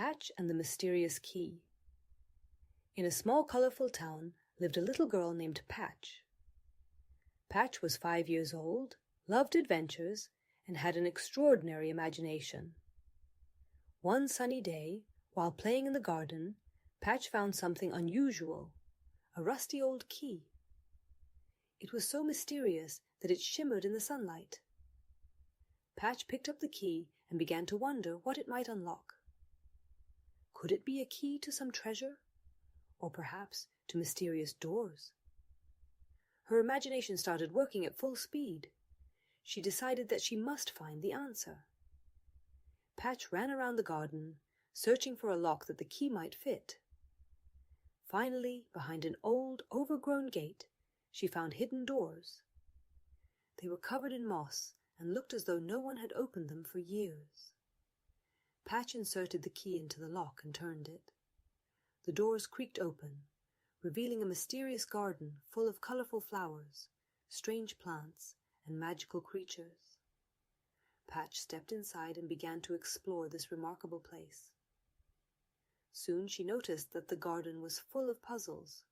Patch and the Mysterious Key. In a small colorful town lived a little girl named Patch. Patch was 5 years old, loved adventures, and had an extraordinary imagination. One sunny day, while playing in the garden, Patch found something unusual, a rusty old key. It was so mysterious that it shimmered in the sunlight. Patch picked up the key and began to wonder what it might unlock. Could it be a key to some treasure? Or perhaps to mysterious doors? Her imagination started working at full speed. She decided that she must find the answer. Patch ran around the garden, searching for a lock that the key might fit. Finally, behind an old, overgrown gate, she found hidden doors. They were covered in moss and looked as though no one had opened them for years. Patch inserted the key into the lock and turned it. The doors creaked open, revealing a mysterious garden full of colorful flowers, strange plants, and magical creatures. Patch stepped inside and began to explore this remarkable place. Soon she noticed that the garden was full of puzzles.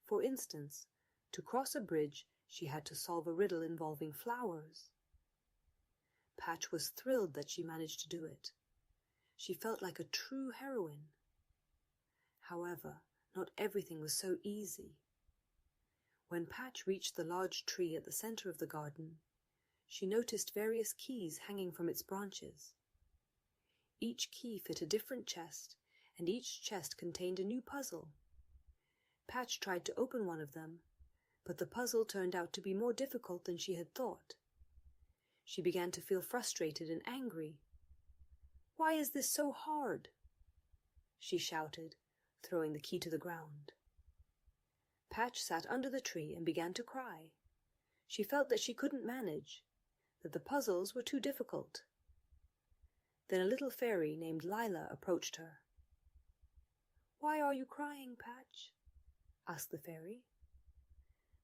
For instance, to cross a bridge, she had to solve a riddle involving flowers. Patch was thrilled that she managed to do it. She felt like a true heroine. However, not everything was so easy. When Patch reached the large tree at the center of the garden, she noticed various keys hanging from its branches. Each key fit a different chest, and each chest contained a new puzzle. Patch tried to open one of them, but the puzzle turned out to be more difficult than she had thought. She began to feel frustrated and angry. "Why is this so hard?" she shouted, throwing the key to the ground. Patch sat under the tree and began to cry. She felt that she couldn't manage, that the puzzles were too difficult. Then a little fairy named Lila approached her. "Why are you crying, Patch?" asked the fairy.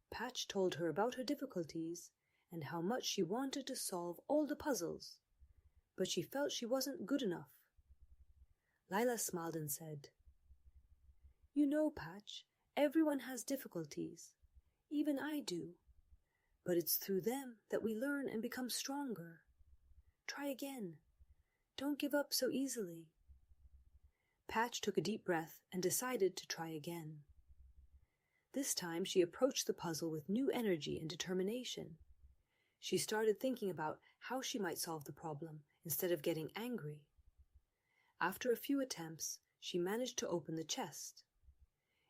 Patch told her about her difficulties and how much she wanted to solve all the puzzles, but she felt she wasn't good enough. Lila smiled and said, "You know, Patch, everyone has difficulties. Even I do. But it's through them that we learn and become stronger. Try again. Don't give up so easily." Patch took a deep breath and decided to try again. This time she approached the puzzle with new energy and determination. She started thinking about how she might solve the problem instead of getting angry. After a few attempts, she managed to open the chest.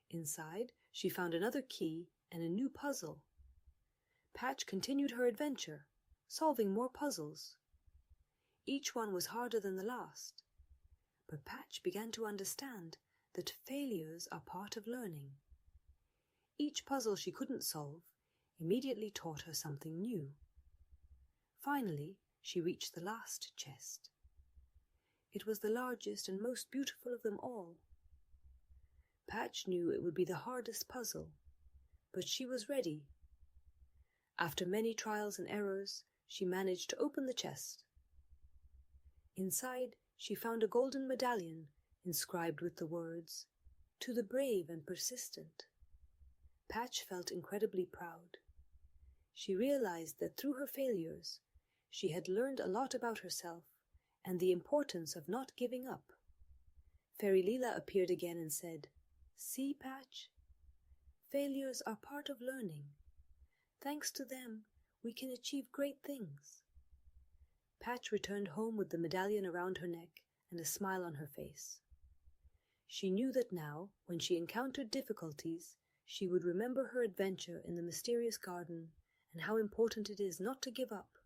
Inside, she found another key and a new puzzle. Patch continued her adventure, solving more puzzles. Each one was harder than the last, but Patch began to understand that failures are part of learning. Each puzzle she couldn't solve immediately taught her something new. Finally, she reached the last chest. It was the largest and most beautiful of them all. Patch knew it would be the hardest puzzle, but she was ready. After many trials and errors, she managed to open the chest. Inside, she found a golden medallion inscribed with the words, "To the brave and persistent." Patch felt incredibly proud. She realized that through her failures, she had learned a lot about herself and the importance of not giving up. Fairy Leela appeared again and said, "See, Patch? Failures are part of learning. Thanks to them, we can achieve great things." Patch returned home with the medallion around her neck and a smile on her face. She knew that now, when she encountered difficulties, she would remember her adventure in the mysterious garden and how important it is not to give up.